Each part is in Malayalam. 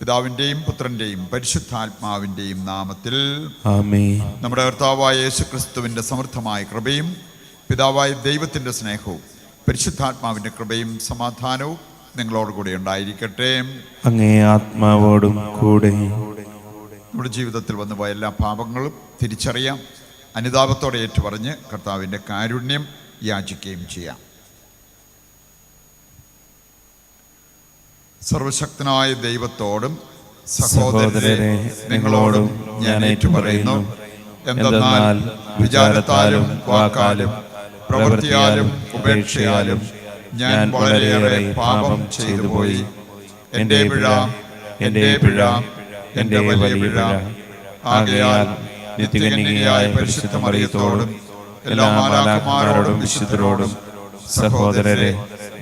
പിതാവിൻ്റെയും പുത്രൻ്റെയും പരിശുദ്ധാത്മാവിൻ്റെയും നാമത്തിൽ ആമേൻ. നമ്മുടെ കർത്താവായ യേശുക്രിസ്തുവിൻ്റെ സമൃദ്ധമായ കൃപയും പിതാവായ ദൈവത്തിൻ്റെ സ്നേഹവും പരിശുദ്ധാത്മാവിൻ്റെ കൃപയും സമാധാനവും നിങ്ങളോടുകൂടി ഉണ്ടായിരിക്കട്ടെ. അങ്ങേ ആത്മാവോടും കൂടെ. നമ്മുടെ ജീവിതത്തിൽ വന്നുപോയ എല്ലാ പാപങ്ങളും തിരിച്ചറിയാം, അനുതാപത്തോടെ ഏറ്റുപറഞ്ഞ് കർത്താവിൻ്റെ കാരുണ്യം യാചിക്കുകയും ചെയ്യാം. സർവശക്തനായ ദൈവത്തോടും സഹോദരരെ നിങ്ങളോടും ഞാൻ ഏറ്റുപറയുന്നു. എന്തെന്നാൽ വിചാരത്താലും വാക്കാലും പ്രവൃത്തിയാലും ഉപേക്ഷയാലും ഞാൻ വളരെയേറെ പാപം ചെയ്തു പോയി. എൻ്റെ പിഴ, എൻ്റെ പിഴ, എൻ്റെ വലിയ പിഴ. ആകയാൽ നിത്യകന്യകയായ പരിശുദ്ധ മറിയത്തോടും എല്ലാ മാലാഖമാരോടും വിശുദ്ധരോടും സഹോദരരെ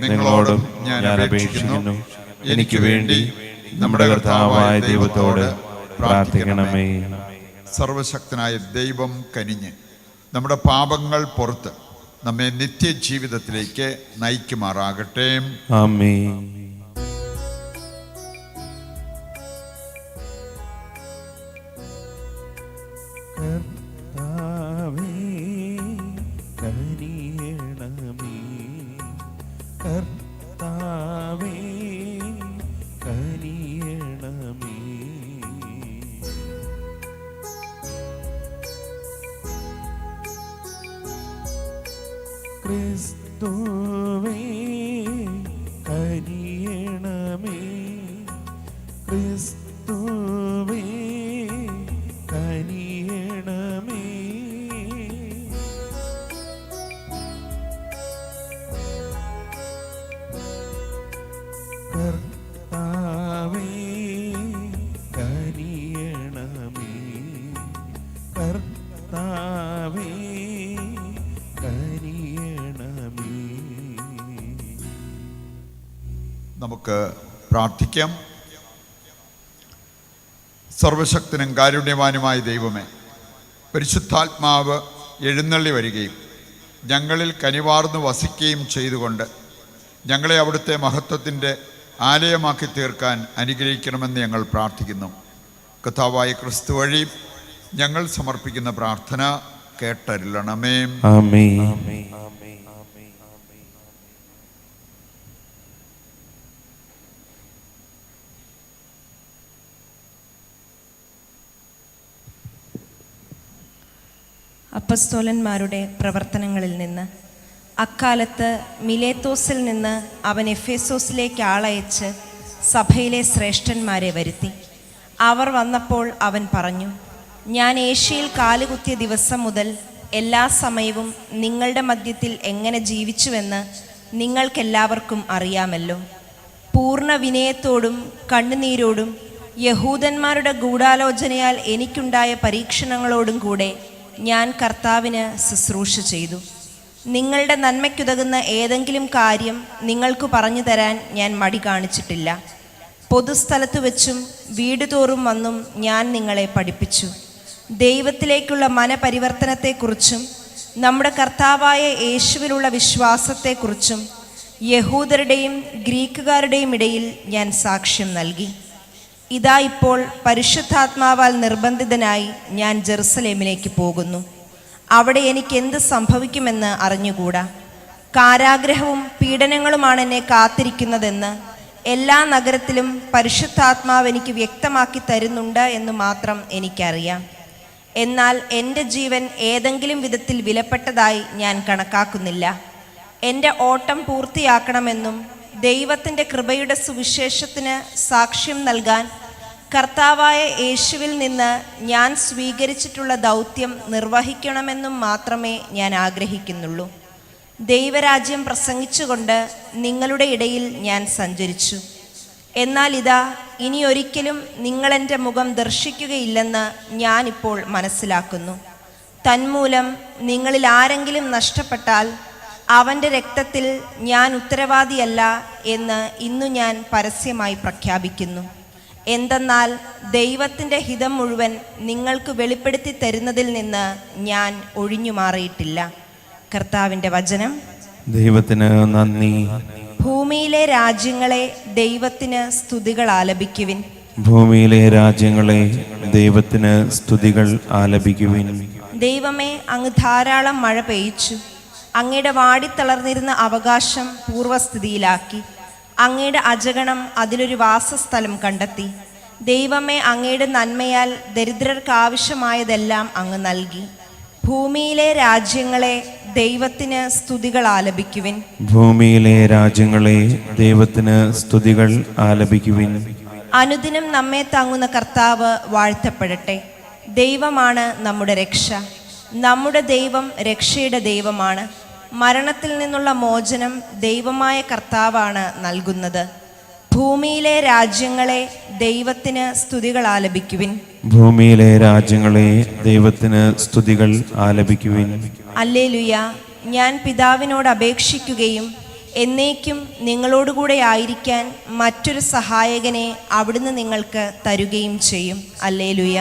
നിങ്ങളോടും ഞാൻ അപേക്ഷിക്കുന്നു, എനിക്ക് വേണ്ടി നമ്മുടെ കർത്താവായ ദൈവത്തോട് പ്രാർത്ഥിക്കണമേ. സർവശക്തനായ ദൈവം കനിഞ്ഞ് നമ്മുടെ പാപങ്ങൾ പുറത്ത് നമ്മെ നിത്യജീവിതത്തിലേക്ക് നയിക്കുമാറാകട്ടെ. ആമേൻ. ക്രിസ്തുവേ കനിയണമേ, ക്രിസ്തുവേ കനിയണമേ. കർത്താവേ കനിയണമേ, കർത്താവേ നമുക്ക് പ്രാർത്ഥിക്കാം. സർവശക്തനും കാരുണ്യവാനുമായ ദൈവമേ, പരിശുദ്ധാത്മാവ് എഴുന്നള്ളി വരികയും ഞങ്ങളിൽ കനിവാർന്നു വസിക്കുകയും ചെയ്തുകൊണ്ട് ഞങ്ങളെ അവിടുത്തെ മഹത്വത്തിൻ്റെ ആലയമാക്കി തീർക്കാൻ അനുഗ്രഹിക്കണമെന്ന് ഞങ്ങൾ പ്രാർത്ഥിക്കുന്നു. കർത്താവായ ക്രിസ്തു വഴി ഞങ്ങൾ സമർപ്പിക്കുന്ന പ്രാർത്ഥന കേട്ടരുളണമേ. ആമേൻ. അപ്പസ്തോലന്മാരുടെ പ്രവർത്തനങ്ങളിൽ നിന്ന്. അക്കാലത്ത് മിലേത്തോസിൽ നിന്ന് അവൻ എഫേസോസിലേക്ക് ആളയച്ച് സഭയിലെ ശ്രേഷ്ഠന്മാരെ വരുത്തി. അവർ വന്നപ്പോൾ അവൻ പറഞ്ഞു, ഞാൻ ഏഷ്യയിൽ കാലുകുത്തിയ ദിവസം മുതൽ എല്ലാ സമയവും നിങ്ങളുടെ മധ്യത്തിൽ എങ്ങനെ ജീവിച്ചുവെന്ന് നിങ്ങൾക്കെല്ലാവർക്കും അറിയാമല്ലോ. പൂർണ്ണ വിനയത്തോടും കണ്ണുനീരോടും യഹൂദന്മാരുടെ ഗൂഢാലോചനയാൽ എനിക്കുണ്ടായ പരീക്ഷണങ്ങളോടും കൂടെ ഞാൻ കർത്താവിന് ശുശ്രൂഷ ചെയ്തു. നിങ്ങളുടെ നന്മയ്ക്കുതകുന്ന ഏതെങ്കിലും കാര്യം നിങ്ങൾക്ക് പറഞ്ഞു തരാൻ ഞാൻ മടി കാണിച്ചിട്ടില്ല. പൊതുസ്ഥലത്ത് വെച്ചും വീട് തോറും വന്നും ഞാൻ നിങ്ങളെ പഠിപ്പിച്ചു. ദൈവത്തിലേക്കുള്ള മനപരിവർത്തനത്തെക്കുറിച്ചും നമ്മുടെ കർത്താവായ യേശുവിലുള്ള വിശ്വാസത്തെക്കുറിച്ചും യഹൂദരുടെയും ഗ്രീക്കുകാരുടെയും ഇടയിൽ ഞാൻ സാക്ഷ്യം നൽകി. ഇതാ ഇപ്പോൾ പരിശുദ്ധാത്മാവാൽ നിർബന്ധിതനായി ഞാൻ ജെറുസലേമിലേക്ക് പോകുന്നു. അവിടെ എനിക്ക് എന്ത് സംഭവിക്കുമെന്ന് അറിഞ്ഞുകൂടാ. കാരാഗ്രഹവും പീഡനങ്ങളുമാണ് എന്നെ കാത്തിരിക്കുന്നതെന്ന് എല്ലാ നഗരത്തിലും പരിശുദ്ധാത്മാവ് എനിക്ക് വ്യക്തമാക്കി തരുന്നുണ്ട് എന്ന് മാത്രം എനിക്കറിയാം. എന്നാൽ എൻ്റെ ജീവൻ ഏതെങ്കിലും വിധത്തിൽ വിലപ്പെട്ടതായി ഞാൻ കണക്കാക്കുന്നില്ല. എൻ്റെ ഓട്ടം പൂർത്തിയാക്കണമെന്നും ദൈവത്തിൻ്റെ കൃപയുടെ സുവിശേഷത്തിന് സാക്ഷ്യം നൽകാൻ കർത്താവായ യേശുവിൽ നിന്ന് ഞാൻ സ്വീകരിച്ചിട്ടുള്ള ദൗത്യം നിർവഹിക്കണമെന്നും മാത്രമേ ഞാൻ ആഗ്രഹിക്കുന്നുള്ളൂ. ദൈവരാജ്യം പ്രസംഗിച്ചുകൊണ്ട് നിങ്ങളുടെ ഇടയിൽ ഞാൻ സഞ്ചരിച്ചു. എന്നാൽ ഇതാ, ഇനി ഒരിക്കലും നിങ്ങളെൻ്റെ മുഖം ദർശിക്കുകയില്ലെന്ന് ഞാനിപ്പോൾ മനസ്സിലാക്കുന്നു. തന്മൂലം നിങ്ങളിൽ ആരെങ്കിലും നഷ്ടപ്പെട്ടാൽ അവൻ്റെ രക്തത്തിൽ ഞാൻ ഉത്തരവാദിയല്ല എന്ന് ഇന്നു ഞാൻ പരസ്യമായി പ്രഖ്യാപിക്കുന്നു. എന്തെന്നാൽ ദൈവത്തിൻ്റെ ഹിതം മുഴുവൻ നിങ്ങൾക്ക് വെളിപ്പെടുത്തി തരുന്നതിൽ നിന്ന് ഞാൻ ഒഴിഞ്ഞു മാറിയിട്ടില്ല. കർത്താവിൻ്റെ വചനം. ദൈവത്തിന് നന്ദി. ഭൂമിയിലെ രാജ്യങ്ങളെ ദൈവത്തിന് സ്തുതികൾ ആലപിക്കുവിൻ. ഭൂമിയിലെ രാജ്യങ്ങളെ ദൈവത്തിന് സ്തുതികൾ ആലപിക്കുവിൻ. ദൈവമേ, അങ്ങ് ധാരാളം മഴ പെയ്ച്ചു. അങ്ങയുടെ വാടിത്തളർന്നിരുന്ന അവകാശം പൂർവ്വസ്ഥിതിയിലാക്കി. അങ്ങയുടെ അജഗണം അതിലൊരു വാസസ്ഥലം കണ്ടെത്തി. ദൈവമേ, അങ്ങയുടെ നന്മയാൽ ദരിദ്രർക്ക് ആവശ്യമായതെല്ലാം അങ്ങ് നൽകി. ഭൂമിയിലെ രാജ്യങ്ങളെ ദൈവത്തിന് സ്തുതികൾ ആലപിക്കുവിൻ. ഭൂമിയിലെ രാജ്യങ്ങളെ ദൈവത്തിന് സ്തുതികൾ ആലപിക്കുവിൻ. അനുദിനം നമ്മെ താങ്ങുന്ന കർത്താവ് വാഴ്ത്തപ്പെടട്ടെ. ദൈവമാണ് നമ്മുടെ രക്ഷ. നമ്മുടെ ദൈവം രക്ഷയുടെ ദൈവമാണ്. മരണത്തിൽ നിന്നുള്ള മോചനം ദൈവമായ കർത്താവാണ് നൽകുന്നത്. ഭൂമിയിലെ രാജ്യങ്ങളെ ദൈവത്തിന് സ്തുതികൾ ആലപിക്കുവിൻ. ഭൂമിയിലെ രാജ്യങ്ങളെ ദൈവത്തിന് സ്തുതികൾ ആലപിക്കുവിൻ. ഹല്ലേലൂയ. ഞാൻ പിതാവിനോട് അപേക്ഷിക്കുകയും എന്നേക്കും നിങ്ങളോടുകൂടെ ആയിരിക്കാൻ മറ്റൊരു സഹായകനെ അവിടുന്ന് നിങ്ങൾക്ക് തരുകയും ചെയ്യും. ഹല്ലേലൂയ.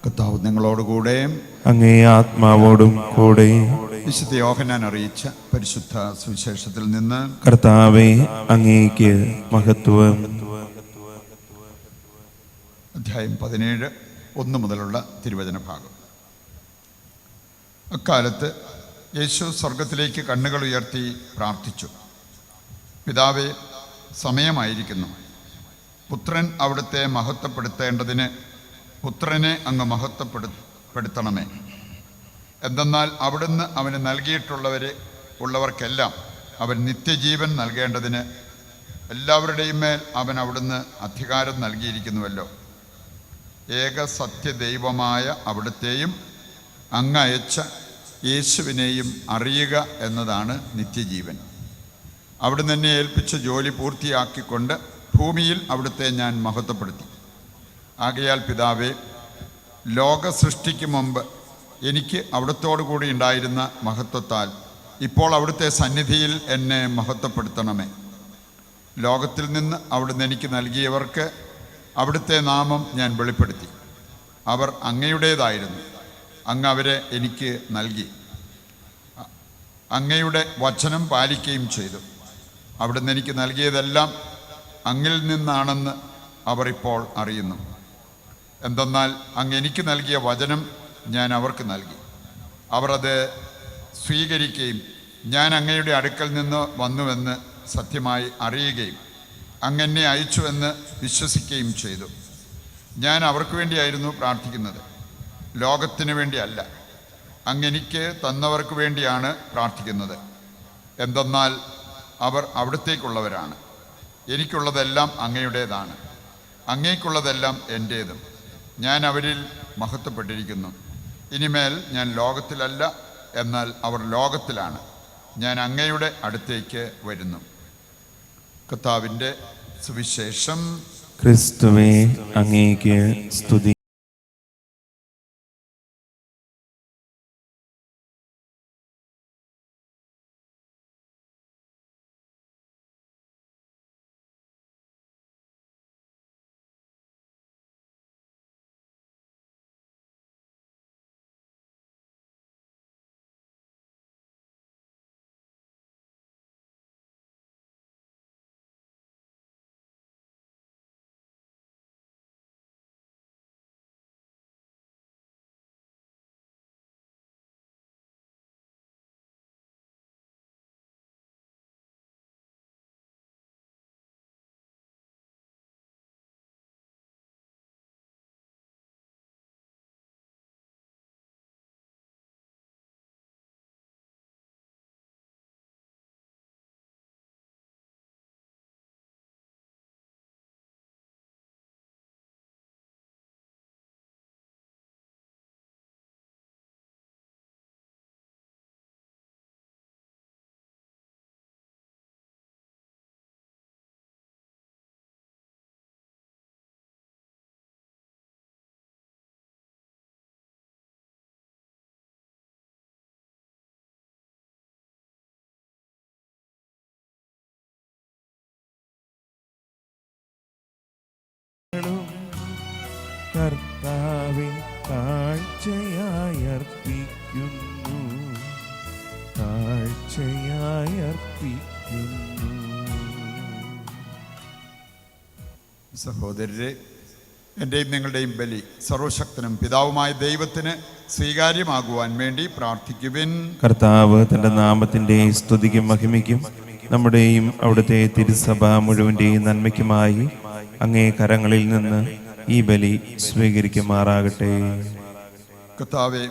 കർത്താവ് നിങ്ങളോടുകൂടെ അങ്ങേ ആത്മാവോടും കൂടെ. വിശുദ്ധ യോഹന്നാൻ അറിയിച്ച പരിശുദ്ധ സുവിശേഷത്തിൽ നിന്ന്. കർത്താവേ, അങ്ങേക്ക് മഹത്വം. അധ്യായം 17 1 മുതലുള്ള തിരുവചന ഭാഗം. അക്കാലത്ത് യേശു സ്വർഗത്തിലേക്ക് കണ്ണുകൾ ഉയർത്തി പ്രാർത്ഥിച്ചു. പിതാവേ, സമയമായിരിക്കുന്നു. പുത്രൻ അവിടുത്തെ മഹത്വപ്പെടുത്തേണ്ടതിന് പുത്രനെ അങ്ങ് മഹത്വപ്പെടുത്തണമേ. എന്തെന്നാൽ അവിടുന്ന് അവന് ഉള്ളവർക്കെല്ലാം അവൻ നിത്യജീവൻ നൽകേണ്ടതിന് എല്ലാവരുടെയും മേൽ അവൻ അവിടുന്ന് അധികാരം നൽകിയിരിക്കുന്നുവല്ലോ. ഏക സത്യദൈവമായ അവിടുത്തെയും അങ്ങ് അയച്ച യേശുവിനെയും അറിയുക എന്നതാണ് നിത്യജീവൻ. അവിടുന്ന് എന്നെ ഏൽപ്പിച്ച ജോലി പൂർത്തിയാക്കിക്കൊണ്ട് ഭൂമിയിൽ അവിടുത്തെ ഞാൻ മഹത്വപ്പെടുത്തി. ആകയാൽ പിതാവേ, ലോക സൃഷ്ടിക്ക് മുമ്പ് എനിക്ക് അവിടുത്തോടു കൂടി ഉണ്ടായിരുന്ന മഹത്വത്താൽ ഇപ്പോൾ അവിടുത്തെ സന്നിധിയിൽ എന്നെ മഹത്വപ്പെടുത്തണമേ. ലോകത്തിൽ നിന്ന് അവിടുന്ന് എനിക്ക് നൽകിയവർക്ക് അവിടുത്തെ നാമം ഞാൻ വെളിപ്പെടുത്തി. അവർ അങ്ങയുടേതായിരുന്നു. അങ്ങ് അവരെ എനിക്ക് നൽകി. അങ്ങയുടെ വചനം പാലിക്കുകയും ചെയ്തു. അവിടുന്ന് എനിക്ക് നൽകിയതെല്ലാം അങ്ങിൽ നിന്നാണെന്ന് അവർ ഇപ്പോൾ അറിയുന്നു. എന്തെന്നാൽ അങ്ങ് എനിക്ക് നൽകിയ വചനം ഞാൻ അവർക്ക് നൽകി. അവർ അത് സ്വീകരിക്കുകയും ഞാൻ അങ്ങയുടെ അടുക്കൽ നിന്ന് വന്നുവെന്ന് സത്യമായി അറിയുകയും അങ്ങ് എന്നെ അയച്ചുവെന്ന് വിശ്വസിക്കുകയും ചെയ്തു. ഞാൻ അവർക്ക് വേണ്ടിയായിരുന്നു പ്രാർത്ഥിക്കുന്നത്, ലോകത്തിന് വേണ്ടിയല്ല. അങ്ങ് എനിക്ക് തന്നവർക്ക് വേണ്ടിയാണ് പ്രാർത്ഥിക്കുന്നത്. എന്തെന്നാൽ അവർ അവിടുത്തേക്കുള്ളവരാണ്. എനിക്കുള്ളതെല്ലാം അങ്ങയുടേതാണ്, അങ്ങേക്കുള്ളതെല്ലാം എൻ്റേതും. ഞാൻ അവരിൽ മഹത്വപ്പെട്ടിരിക്കുന്നു. ഇനിമേൽ ഞാൻ ലോകത്തിലല്ല, എന്നാൽ അവർ ലോകത്തിലാണ്. ഞാൻ അങ്ങയുടെ അടുത്തേക്ക് വരുന്നു. കർത്താവിൻ്റെ സുവിശേഷം. ക്രിസ്തുവേ, അങ്ങേക്ക് സ്തുതി. കർത്താവെ, കാഴ്ചയായി അർപ്പിക്കുന്നു, കാഴ്ചയായി അർപ്പിക്കുന്നു. സഹോദരരെ, എൻ്റെയും നിങ്ങളുടെയും ബലി സർവശക്തനും പിതാവുമായ ദൈവത്തിന് സ്വീകാര്യമാകുവാൻ വേണ്ടി പ്രാർത്ഥിക്കുവിൻ. കർത്താവ് തന്റെ നാമത്തിന്റെ സ്തുതിക്കും മഹിമയ്ക്കും നമ്മുടെയും അവിടുത്തെ തിരുസഭ മുഴുവന്റെയും നന്മയ്ക്കുമായി അങ്ങേ കരങ്ങളിൽ നിന്ന് ഈ ബലി സ്വീകരിക്കുമാറാകട്ടെ. കർത്താവെ,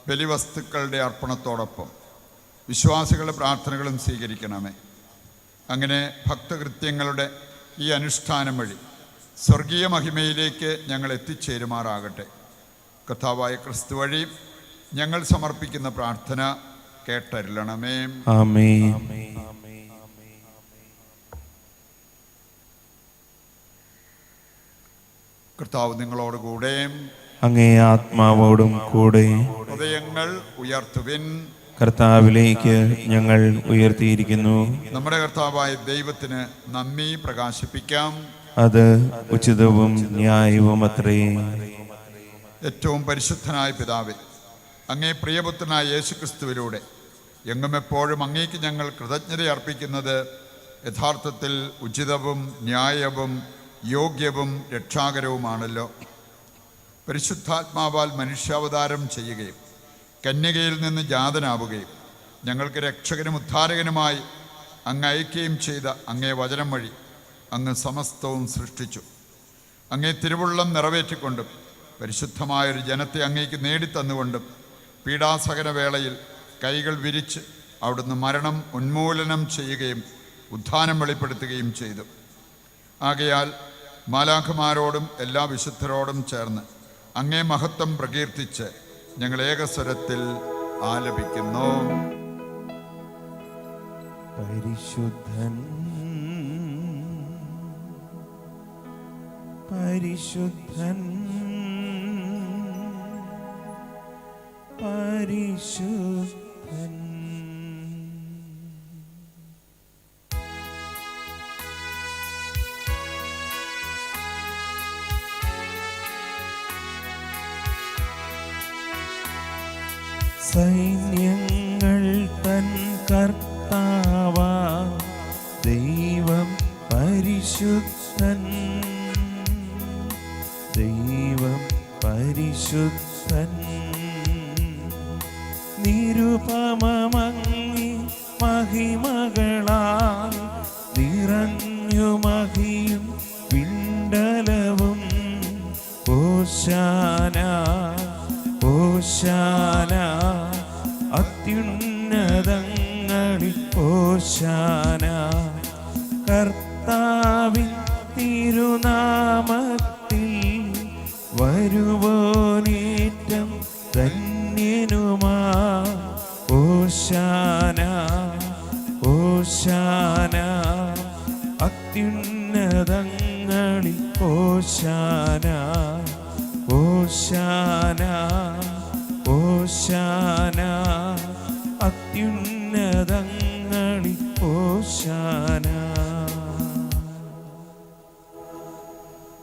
ബലിവസ്തുക്കളുടെ അർപ്പണത്തോടൊപ്പം വിശ്വാസികളുടെ പ്രാർത്ഥനകളും സ്വീകരിക്കണമേ. അങ്ങനെ ഭക്തകൃത്യങ്ങളുടെ ഈ അനുഷ്ഠാനം വഴി സ്വർഗീയ മഹിമയിലേക്ക് ഞങ്ങൾ എത്തിച്ചേരുമാറാകട്ടെ. കർത്താവായ ക്രിസ്തു വഴി ഞങ്ങൾ സമർപ്പിക്കുന്ന പ്രാർത്ഥന കേട്ടരുളണമേ. ആമേൻ. കർത്താവ് നിങ്ങളോടുകൂടെ, അങ്ങേ ആത്മാവോടും കൂടെ. ഹൃദയങ്ങൾ ഉയർത്തുവിൻ. കർത്താവിലേക്ക് ഞങ്ങൾ ഉയർത്തിയിരിക്കുന്നു. നമ്മുടെ കർത്താവായ ദൈവത്തിന് നന്ദി പ്രകാശിപ്പിക്കാം. അത് ഉചിതവും ന്യായവും അത്രേ. ഏറ്റവും പരിശുദ്ധനായ പിതാവേ, അങ്ങേ പ്രിയപുത്രനായ യേശുക്രിസ്തുവിലൂടെ എങ്ങും എപ്പോഴും അങ്ങേക്ക് ഞങ്ങൾ കൃതജ്ഞത അർപ്പിക്കുന്നത് യഥാർത്ഥത്തിൽ ഉചിതവും ന്യായവും യോഗ്യവും രക്ഷാകരവുമാണല്ലോ. പരിശുദ്ധാത്മാവാൽ മനുഷ്യാവതാരം ചെയ്യുകയും കന്യകയിൽ നിന്ന് ജാതനാവുകയും ഞങ്ങൾക്ക് രക്ഷകനും ഉദ്ധാരകനുമായി അങ്ങ് അയക്കുകയും ചെയ്ത അങ്ങേ വചനം വഴി അങ്ങ് സമസ്തവും സൃഷ്ടിച്ചു. അങ്ങേ തിരുവുള്ളം നിറവേറ്റിക്കൊണ്ടും പരിശുദ്ധമായൊരു ജനത്തെ അങ്ങേക്ക് നേടിത്തന്നുകൊണ്ടും പീഡാസഹന വേളയിൽ കൈകൾ വിരിച്ച് അവിടുന്ന് മരണം ഉന്മൂലനം ചെയ്യുകയും ഉത്ഥാനം വെളിപ്പെടുത്തുകയും ചെയ്തു. ആകയാൽ മാലാഖമാരോടും എല്ലാ വിശുദ്ധരോടും ചേർന്ന് അങ്ങേ മഹത്വം പ്രകീർത്തിച്ച് ഞങ്ങൾ ഏകസ്വരത്തിൽ ആലപിക്കുന്നു. പരിശുദ്ധൻ പരിശുദ്ധൻ പരിശുദ്ധൻ. സൈന്യങ്ങൾ തൻ കർത്താവാ ദൈവം പരിശുദ്ധൻ. ദൈവം പരിശുദ്ധൻ. നിരുപമമങ്ങി മഹിമകളാൽ നിറഞ്ഞു മഹിയും പിണ്ടലവും. ഓശാന ഓശാന അത്യുന്നതങ്ങളിൽ ഓശാന. കർത്താവിൻ തിരുനാമത്തിൽ വരുവോനേറ്റം ധന്യനുമാ. ഓശാന ഓശാന അത്യുന്നതങ്ങളിൽ ഓശാന. ഓശാന ഓശാന അത്യുന്നതങ്ങളിൽ ഓശാന.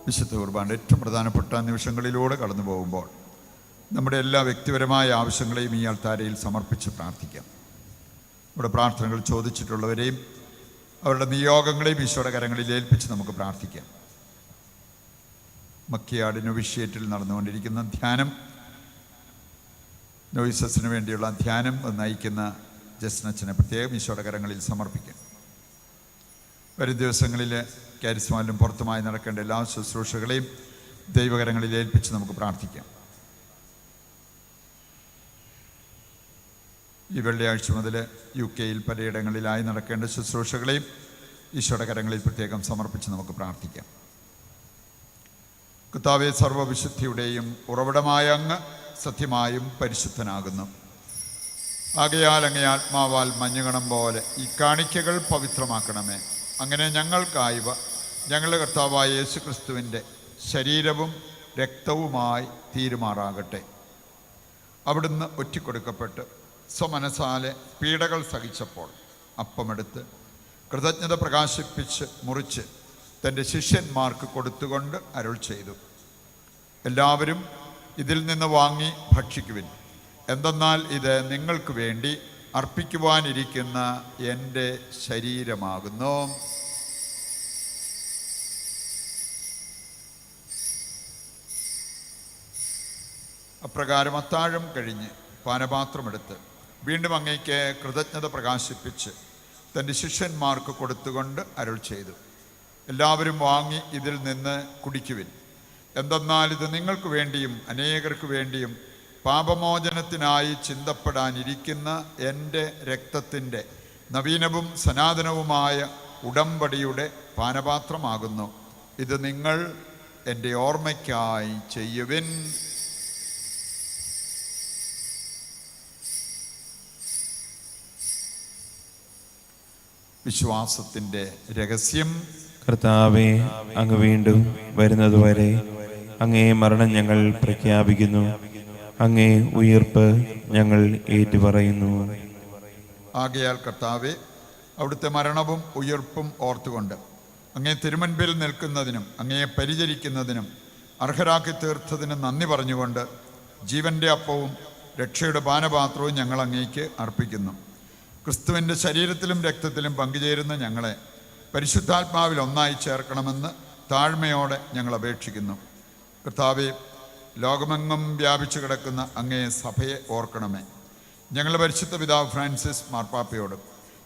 വിശുദ്ധ കുർബാനയുടെ ഏറ്റവും പ്രധാനപ്പെട്ട നിമിഷങ്ങളിലൂടെ കടന്നു പോകുമ്പോൾ നമ്മുടെ എല്ലാ വ്യക്തിപരമായ ആവശ്യങ്ങളെയും ഈ അൾത്താരയിൽ സമർപ്പിച്ച് പ്രാർത്ഥിക്കാം. നമ്മുടെ പ്രാർത്ഥനകൾ ചോദിച്ചിട്ടുള്ളവരെയും അവരുടെ നിയോഗങ്ങളെയും ഈശോയുടെ കരങ്ങളിൽ ഏൽപ്പിച്ച് നമുക്ക് പ്രാർത്ഥിക്കാം. മക്കിയാട് നൊവിഷ്യേറ്റിൽ നടന്നുകൊണ്ടിരിക്കുന്ന ധ്യാനം, നോയിസസിന് വേണ്ടിയുള്ള ധ്യാനം നയിക്കുന്ന ജസ്നച്ചനെ പ്രത്യേകം ഈശോയുടെ കരങ്ങളിൽ സമർപ്പിക്കാം. വരും ദിവസങ്ങളിൽ കാരിസ്മാലിലും പുറത്തുമായി നടക്കേണ്ട എല്ലാ ശുശ്രൂഷകളെയും ദൈവകരങ്ങളിൽ ഏൽപ്പിച്ച് നമുക്ക് പ്രാർത്ഥിക്കാം. ഈ വെള്ളിയാഴ്ച മുതൽ UK പലയിടങ്ങളിലായി നടക്കേണ്ട ശുശ്രൂഷകളെയും ഈശോയുടെ കരങ്ങളിൽ പ്രത്യേകം സമർപ്പിച്ച് നമുക്ക് പ്രാർത്ഥിക്കാം. കർത്താവേ, സർവ്വവിശുദ്ധിയുടെയും ഉറവിടമായ അങ്ങ് സത്യമായും പരിശുദ്ധനാകുന്നു. ആകയാൽ അങ്ങേ ആത്മാവാൽ മഞ്ഞുകണം പോലെ ഈ കാണിക്കകൾ പവിത്രമാക്കണമേ. അങ്ങനെ ഞങ്ങൾക്കായവ ഞങ്ങളുടെ കർത്താവായ യേശുക്രിസ്തുവിൻ്റെ ശരീരവും രക്തവുമായി തീരുമാറാകട്ടെ. അവിടുന്ന് ഒറ്റിക്കൊടുക്കപ്പെട്ട് സ്വമനസാലെ പീഡകൾ സഹിച്ചപ്പോൾ അപ്പമെടുത്ത് കൃതജ്ഞത പ്രകാശിപ്പിച്ച് മുറിച്ച് തൻ്റെ ശിഷ്യന്മാർക്ക് കൊടുത്തുകൊണ്ട് അരുൾ ചെയ്തു, എല്ലാവരും ഇതിൽ നിന്ന് വാങ്ങി ഭക്ഷിക്കുവിൻ. എന്തെന്നാൽ ഇത് നിങ്ങൾക്ക് വേണ്ടി അർപ്പിക്കുവാനിരിക്കുന്ന എൻ്റെ ശരീരമാകുന്നു. അപ്രകാരം അത്താഴം കഴിഞ്ഞ് പാനപാത്രമെടുത്ത് വീണ്ടും അങ്ങേക്ക് കൃതജ്ഞത പ്രകാശിപ്പിച്ച് തൻ്റെ ശിഷ്യന്മാർക്ക് കൊടുത്തുകൊണ്ട് അരുൾ ചെയ്തു, എല്ലാവരും വാങ്ങി ഇതിൽ നിന്ന് കുടിക്കുവിൻ. എന്തെന്നാൽ ഇത് നിങ്ങൾക്ക് വേണ്ടിയും അനേകർക്ക് വേണ്ടിയും പാപമോചനത്തിനായി ചിന്തപ്പെടാനിരിക്കുന്ന എൻ്റെ രക്തത്തിൻ്റെ നവീനവും സനാതനവുമായ ഉടമ്പടിയുടെ പാനപാത്രമാകുന്നു. ഇത് നിങ്ങൾ എൻ്റെ ഓർമ്മയ്ക്കായി ചെയ്യുവിൻ. വിശ്വാസത്തിൻ്റെ രഹസ്യം. കർത്താവെ, അങ്ങ് വീണ്ടും വരുന്നതുവരെ അങ്ങേ മരണം ഞങ്ങൾ പ്രഖ്യാപിക്കുന്നു, അങ്ങേ ഉയിർപ്പ് ഞങ്ങൾ ഏറ്റുപറയുന്നു. ആകയാൽ കർത്താവെ, അവിടുത്തെ മരണവും ഉയിർപ്പും ഓർത്തുകൊണ്ട് അങ്ങേ തിരുമുൻപിൽ നിൽക്കുന്നതിനും അങ്ങയെ പരിചരിക്കുന്നതിനും അർഹരാക്കി തീർത്തതിനും നന്ദി പറഞ്ഞുകൊണ്ട് ജീവൻ്റെ അപ്പവും രക്ഷയുടെ പാനപാത്രവും ഞങ്ങൾ അങ്ങേക്ക് അർപ്പിക്കുന്നു. ക്രിസ്തുവിൻ്റെ ശരീരത്തിലും രക്തത്തിലും പങ്കുചേരുന്ന ഞങ്ങളെ പരിശുദ്ധാത്മാവിൽ ഒന്നായി ചേർക്കണമെന്ന് താഴ്മയോടെ ഞങ്ങൾ അപേക്ഷിക്കുന്നു. കർത്താവെ, ലോകമെങ്ങും വ്യാപിച്ചു കിടക്കുന്ന അങ്ങേ സഭയെ ഓർക്കണമേ. ഞങ്ങളുടെ പരിശുദ്ധ പിതാവ് ഫ്രാൻസിസ് മാർപ്പാപ്പയോടും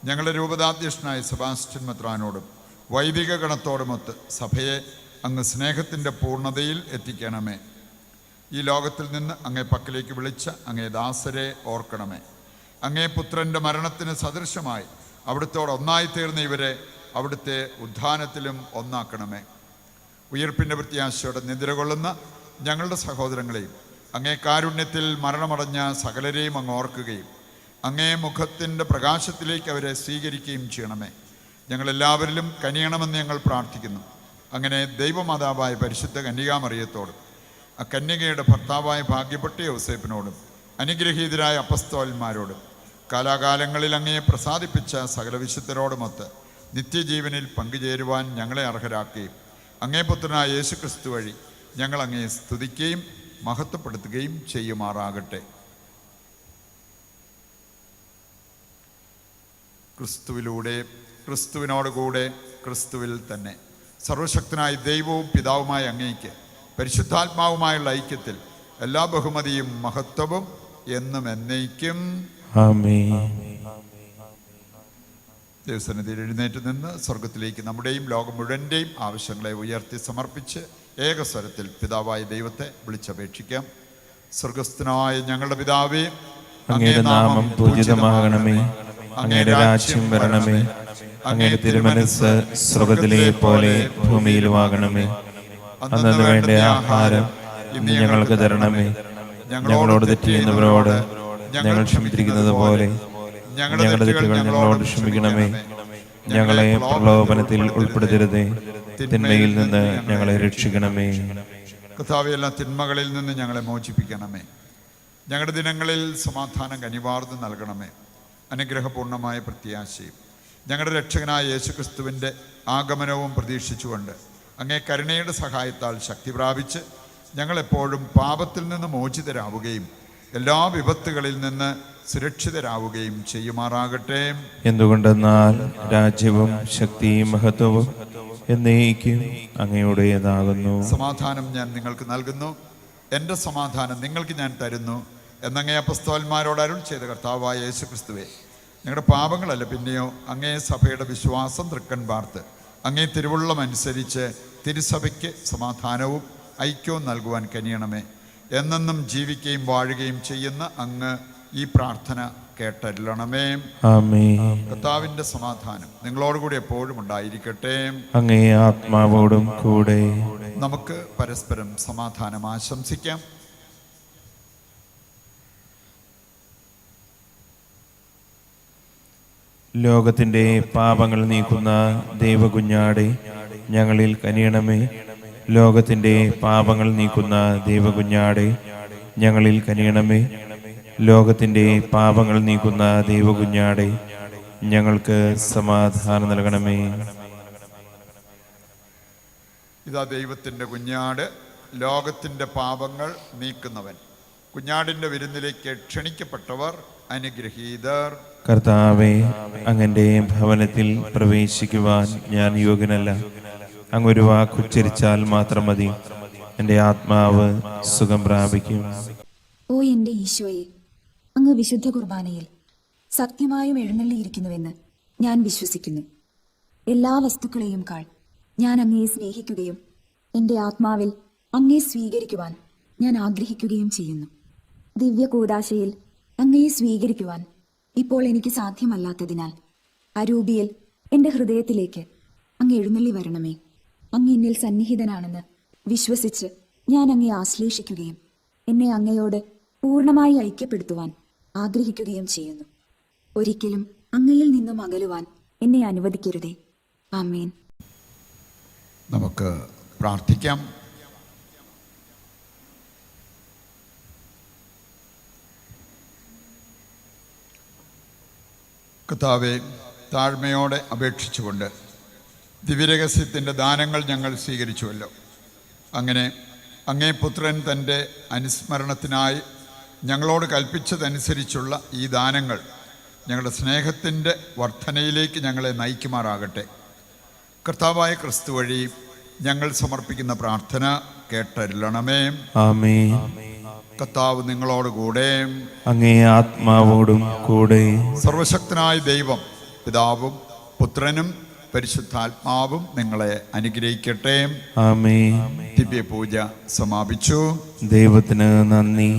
ഞങ്ങളുടെ രൂപതാധ്യക്ഷനായ സെബാസ്റ്റ്യൻ മെത്രാനോടും വൈദിക ഗണത്തോടുമൊത്ത് സഭയെ അങ്ങ് സ്നേഹത്തിൻ്റെ പൂർണ്ണതയിൽ എത്തിക്കണമേ. ഈ ലോകത്തിൽ നിന്ന് അങ്ങേ പക്കലേക്ക് വിളിച്ച അങ്ങേ ദാസരെ ഓർക്കണമേ. അങ്ങേ പുത്രൻ്റെ മരണത്തിന് സദൃശമായി അവിടുത്തോട് ഒന്നായി തീർന്ന ഇവരെ അവിടുത്തെ ഉദ്ധാനത്തിലും ഒന്നാക്കണമേ. ഉയിർപ്പിൻ്റെ പ്രത്യാശയോടെ നിദ്രകൊള്ളുന്ന ഞങ്ങളുടെ സഹോദരങ്ങളെയും അങ്ങേ കാരുണ്യത്തിൽ മരണമടഞ്ഞ സകലരെയും അങ്ങ് ഓർക്കുകയും അങ്ങേ മുഖത്തിൻ്റെ പ്രകാശത്തിലേക്ക് അവരെ സ്വീകരിക്കുകയും ചെയ്യണമേ. ഞങ്ങളെല്ലാവരിലും കനിയണമെന്ന് ഞങ്ങൾ പ്രാർത്ഥിക്കുന്നു. അങ്ങനെ ദൈവമാതാവായ പരിശുദ്ധ കന്യകാമറിയത്തോടും ആ കന്യകയുടെ ഭർത്താവായ ഭാഗ്യപ്പെട്ട യോസേപ്പിനോടും അനുഗ്രഹീതരായ അപ്പസ്തോലന്മാരോടും കാലാകാലങ്ങളിൽ അങ്ങയെ പ്രസാദിപ്പിച്ച സകല വിശുദ്ധരോടുമൊത്ത് നിത്യജീവനിൽ പങ്കുചേരുവാൻ ഞങ്ങളെ അർഹരാക്കുകയും അങ്ങേ പുത്രനായ യേശു ക്രിസ്തു വഴി ഞങ്ങൾ അങ്ങയെ സ്തുതിക്കുകയും മഹത്വപ്പെടുത്തുകയും ചെയ്യുമാറാകട്ടെ. ക്രിസ്തുവിലൂടെ, ക്രിസ്തുവിനോടുകൂടെ, ക്രിസ്തുവിൽ തന്നെ സർവശക്തനായ ദൈവവും പിതാവുമായ അങ്ങേക്ക് പരിശുദ്ധാത്മാവുമായുള്ള ഐക്യത്തിൽ എല്ലാ ബഹുമതിയും മഹത്വവും എന്നും എന്നേക്കും ആമേൻ. ദൈവസന്നിധിയിൽ എഴുന്നേറ്റ് നിന്ന് സ്വർഗത്തിലേക്ക് നമ്മുടെയും ലോകം മുഴുവൻ്റെയും ആവശ്യങ്ങളെ ഉയർത്തി സമർപ്പിച്ച് ഏകസ്വരത്തിൽ പിതാവായ ദൈവത്തെ വിളിച്ചപേക്ഷിക്കാം. സ്വർഗസ്ഥനായ ഞങ്ങളുടെ പിതാവേ, അങ്ങയുടെ നാമം പൂജിതമാകണമേ, അങ്ങയുടെ രാജ്യം വരണമേ, അങ്ങയുടെ തിരുമനസ്സ് സ്വർഗത്തിലെ പോലെ ഭൂമിയിലുമാകണമേ. അന്നു വേണ്ട ആഹാരം ഇന്ന് ഞങ്ങൾക്ക് തരണമേ. ഞങ്ങളോട് തെറ്റ് ചെയ്യുന്നവരോട് ഞങ്ങൾ ക്ഷമിച്ചിരിക്കുന്നത് പോലെ ഞങ്ങളുടെ തെറ്റുകൾ ഞങ്ങളോട് ക്ഷമിക്കണമേ. ഞങ്ങളെ പ്രലോഭനത്തിൽ ഉൾപ്പെടുത്തരുതേ, തിന്മയിൽ നിന്ന് ഞങ്ങളെ രക്ഷിക്കണമേ. കർത്താവേ, എല്ലാ തിന്മകളിൽ നിന്ന് ഞങ്ങളെ മോചിപ്പിക്കണമേ. ഞങ്ങളുടെ ദിനങ്ങളിൽ സമാധാനം കനിവാർന്ന് നൽകണമേ. അനുഗ്രഹപൂർണമായ പ്രത്യാശയും ഞങ്ങളുടെ രക്ഷകനായ യേശുക്രിസ്തുവിൻ്റെ ആഗമനവും പ്രതീക്ഷിച്ചുകൊണ്ട് അങ്ങേ കരുണയുടെ സഹായത്താൽ ശക്തി പ്രാപിച്ച് ഞങ്ങളെപ്പോഴും പാപത്തിൽ നിന്ന് മോചിതരാവുകയും എല്ലാ വിപത്തുകളിൽ നിന്ന് സുരക്ഷിതരാവുകയും ചെയ്യുമാറാകട്ടെ. എന്തുകൊണ്ടെന്നാൽ രാജ്യവും ശക്തിയും മഹത്വവും എന്നേക്കും അങ്ങയുടേതാകുന്നു. സമാധാനം ഞാൻ നിങ്ങൾക്ക് നൽകുന്നു, എൻ്റെ സമാധാനം നിങ്ങൾക്ക് ഞാൻ തരുന്നു എന്നങ്ങേ അപ്പസ്തോലന്മാരോട് അരുൾ ചെയ്ത കർത്താവായ യേശു ക്രിസ്തുവേ, ഞങ്ങളുടെ പാപങ്ങളല്ല പിന്നെയോ അങ്ങേ സഭയുടെ വിശ്വാസം തൃക്കൺ പാർത്ത് അങ്ങേ തിരുവുള്ളം അനുസരിച്ച് തിരുസഭയ്ക്ക് സമാധാനവും ഐക്യവും നൽകുവാൻ കനിയണമേ. എന്നെന്നും ജീവിക്കുകയും വാഴുകയും ചെയ്യുന്ന അങ്ങ് ഈ പ്രാർത്ഥന കേട്ടരുളണമേ. ആമേൻ. കർത്താവിൻ്റെ സമാധാനം നിങ്ങളോടുകൂടി എപ്പോഴും ഉണ്ടായിരിക്കട്ടെ. അങ്ങേ ആത്മാവോടും കൂടെ. നമുക്ക് പരസ്പരം സമാധാനം ആശംസിക്കാം. ലോകത്തിൻ്റെ പാപങ്ങൾ നീക്കുന്ന ദൈവകുഞ്ഞാടെ ഞങ്ങളിൽ കനിയണമേ. ലോകത്തിൻ്റെ പാപങ്ങൾ നീക്കുന്ന ദൈവകുഞ്ഞാടെ ഞങ്ങളിൽ കനിയണമേ. ലോകത്തിൻ്റെ പാപങ്ങൾ നീക്കുന്ന ദൈവകുഞ്ഞാടെ ഞങ്ങൾക്ക് സമാധാനം നൽകണമേ. ഇതാ ദൈവത്തിൻ്റെ കുഞ്ഞാട്, ലോകത്തിൻ്റെ പാപങ്ങൾ നീക്കുന്നവൻ. കുഞ്ഞാടിൻ്റെ വിരുന്നിലേക്ക് ക്ഷണിക്കപ്പെട്ടവർ അനുഗ്രഹീതർ. കർത്താവേ, അങ്ങൻ്റെ ഭവനത്തിൽ പ്രവേശിക്കുവാൻ ഞാൻ യോഗ്യനല്ല. അങ്ങൊരു വാക്കുച്ചരിച്ചാൽ മാത്രം മതി, എൻ്റെ ആത്മാവ് സുഖം പ്രാപിക്കും. ഓ എൻ്റെ ഈശോയെ, അങ്ങ് വിശുദ്ധ കുർബാനയിൽ സത്യമായും എഴുന്നള്ളിയിരിക്കുന്നുവെന്ന് ഞാൻ വിശ്വസിക്കുന്നു. എല്ലാ വസ്തുക്കളെയും കാൾ ഞാൻ അങ്ങയെ സ്നേഹിക്കുകയും എൻ്റെ ആത്മാവിൽ അങ്ങയെ സ്വീകരിക്കുവാൻ ഞാൻ ആഗ്രഹിക്കുകയും ചെയ്യുന്നു. ദിവ്യ കൂദാശയിൽ അങ്ങയെ സ്വീകരിക്കുവാൻ ഇപ്പോൾ എനിക്ക് സാധ്യമല്ലാത്തതിനാൽ അരൂപിയിൽ എൻ്റെ ഹൃദയത്തിലേക്ക് അങ്ങ് എഴുന്നള്ളി വരണമേ. അങ്ങ് എന്നിൽ സന്നിഹിതനാണെന്ന് വിശ്വസിച്ച് ഞാൻ അങ്ങയെ ആശ്ലേഷിക്കുകയും എന്നെ അങ്ങയോട് പൂർണ്ണമായി ഐക്യപ്പെടുത്തുവാൻ ആഗ്രഹിക്കുകയും ചെയ്യുന്നു. ഒരിക്കലും അങ്ങയിൽ നിന്നും അകലുവാൻ എന്നെ അനുവദിക്കരുതേ. ആമേൻ. നമുക്ക് പ്രാർത്ഥിക്കാം. കർത്താവേ, താഴ്മയോടെ അപേക്ഷിച്ചുകൊണ്ട് ദിവ്യരഹസ്യത്തിൻ്റെ ദാനങ്ങൾ ഞങ്ങൾ സ്വീകരിച്ചുവല്ലോ. അങ്ങനെ അങ്ങേ പുത്രൻ തൻ്റെ അനുസ്മരണത്തിനായി ഞങ്ങളോട് കൽപ്പിച്ചതനുസരിച്ചുള്ള ഈ ദാനങ്ങൾ ഞങ്ങളുടെ സ്നേഹത്തിൻ്റെ വർധനയിലേക്ക് ഞങ്ങളെ നയിക്കുമാറാകട്ടെ. കർത്താവായ ക്രിസ്തു വഴി ഞങ്ങൾ സമർപ്പിക്കുന്ന പ്രാർത്ഥന കേട്ടരുളണമേ. ആമേൻ. കർത്താവ് നിങ്ങളോടുകൂടെ, അങ്ങേ ആത്മാവോടും കൂടെ. സർവശക്തനായ ദൈവം പിതാവും പുത്രനും പരിശുദ്ധാത്മാവും നിങ്ങളെ അനുഗ്രഹിക്കട്ടെ. ആമേൻ. ദിവ്യപൂജ സമാപിച്ചു. ദൈവത്തിന് നന്ദി.